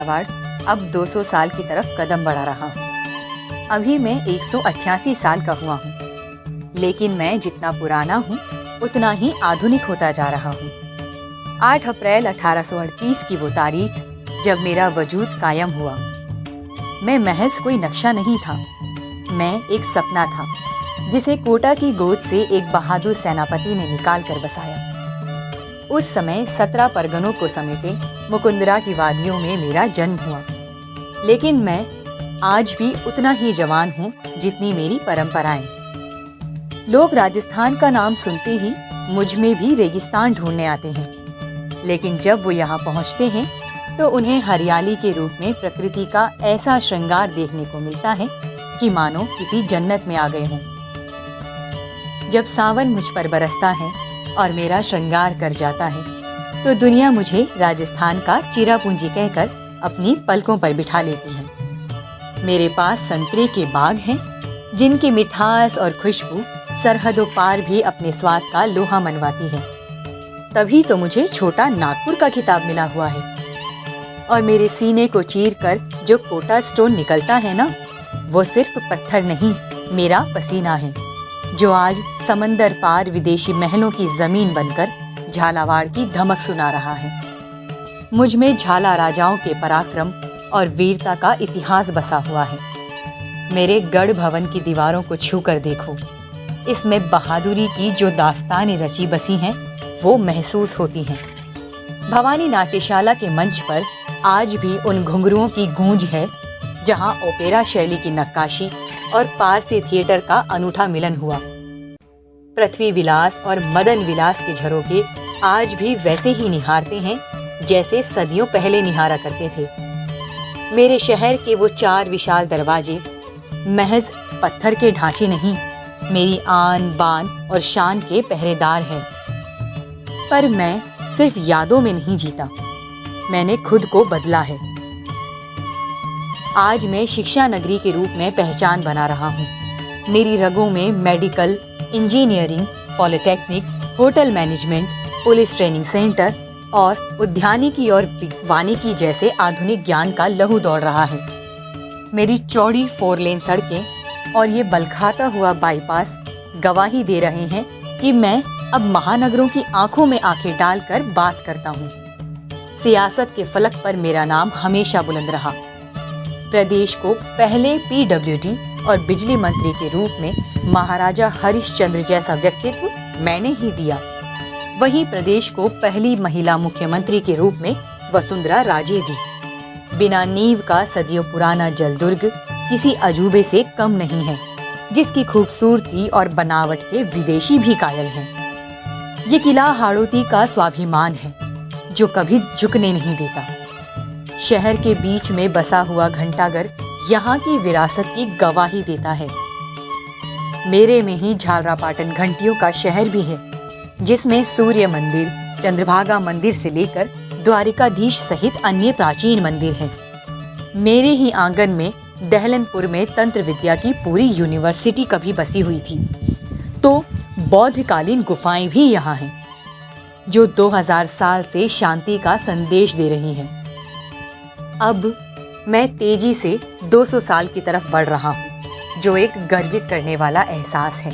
झालावाड़ अब 200 साल की तरफ कदम बढ़ा रहा हूँ। अभी मैं 188 साल का हुआ हूँ, लेकिन मैं जितना पुराना हूँ उतना ही आधुनिक होता जा रहा हूँ। 8 अप्रैल 1838 की वो तारीख जब मेरा वजूद कायम हुआ। मैं महज कोई नक्शा नहीं था, मैं एक सपना था जिसे कोटा की गोद से एक बहादुर सेनापति ने निकाल कर बसाया। उस समय 17 परगनों को समेटे मुकुंदरा की वादियों में मेरा जन्म हुआ, लेकिन मैं आज भी उतना ही जवान हूँ जितनी मेरी परंपराएं। लोग राजस्थान का नाम सुनते ही मुझ में भी रेगिस्तान ढूंढने आते हैं, लेकिन जब वो यहाँ पहुँचते हैं तो उन्हें हरियाली के रूप में प्रकृति का ऐसा श्रृंगार देखने को मिलता है कि मानो किसी जन्नत में आ गए हों। जब सावन मुझ पर बरसता है और मेरा श्रृंगार कर जाता है तो दुनिया मुझे राजस्थान का चीरापूंजी कहकर अपनी पलकों पर बिठा लेती है। मेरे पास संतरे के बाग हैं जिनकी मिठास और खुशबू सरहदों पार भी अपने स्वाद का लोहा मनवाती है। तभी तो मुझे छोटा नागपुर का खिताब मिला हुआ है। और मेरे सीने को चीर कर जो कोटा स्टोन निकलता है ना, वो सिर्फ पत्थर नहीं, मेरा पसीना है, जो आज समंदर पार विदेशी महलों की जमीन बनकर झालावाड़ की धमक सुना रहा है। मुझ में झाला राजाओं के पराक्रम और वीरता का इतिहास बसा हुआ है। मेरे गढ़ भवन की दीवारों को छू कर देखो, इसमें बहादुरी की जो दास्तानें रची बसी हैं वो महसूस होती हैं। भवानी नाट्यशाला के मंच पर आज भी उन घुंघरुओं की गूंज है जहां ओपेरा शैली की नक्काशी और पारसी थिएटर का अनूठा मिलन हुआ। पृथ्वी विलास और मदन विलास के झरोखे आज भी वैसे ही निहारते हैं जैसे सदियों पहले निहारा करते थे। मेरे शहर के वो 4 विशाल दरवाजे महज पत्थर के ढांचे नहीं, मेरी आन बान और शान के पहरेदार हैं। पर मैं सिर्फ यादों में नहीं जीता, मैंने खुद को बदला है। आज मैं शिक्षा नगरी के रूप में पहचान बना रहा हूँ। मेरी रगों में medical, engineering, polytechnic, hotel management, police training centre और उद्यानिकी और वानिकी जैसे आधुनिक ज्ञान का लहू दौड़ रहा है। मेरी चौड़ी 4 लेन सड़कें और ये बलखाता हुआ बाईपास गवाही दे रहे हैं कि मैं अब महानगरों की आंखों में आंखें डालकर बात करता हूँ। सियासत के फलक पर मेरा नाम हमेशा बुलंद रहा। प्रदेश को पहले पीडब्ल्यूडी और बिजली मंत्री के रूप में महाराजा हरिश्चंद्र जैसा व्यक्तित्व मैंने ही दिया। वहीं प्रदेश को पहली महिला मुख्यमंत्री के रूप में वसुंधरा राजे दी। बिना नींव का सदियों पुराना जलदुर्ग किसी अजूबे से कम नहीं है, जिसकी खूबसूरती और बनावट के विदेशी भी कायल हैं। ये किला हाड़ौती का स्वाभिमान है जो कभी झुकने नहीं देता। शहर के बीच में बसा हुआ घंटाघर यहाँ की विरासत की गवाही देता है। मेरे में ही झालरापाटन घंटियों का शहर भी है, जिसमें सूर्य मंदिर, चंद्रभागा मंदिर से लेकर द्वारिकाधीश सहित अन्य प्राचीन मंदिर हैं। मेरे ही आंगन में दहलनपुर में तंत्र विद्या की पूरी यूनिवर्सिटी कभी बसी हुई थी। तो बौद्धकालीन गुफाएं भी यहाँ हैं, जो 2000 साल से शांति का संदेश दे रही हैं। अब मैं तेजी से 200 साल की तरफ बढ़ रहा हूँ, जो एक गर्वित करने वाला एहसास है।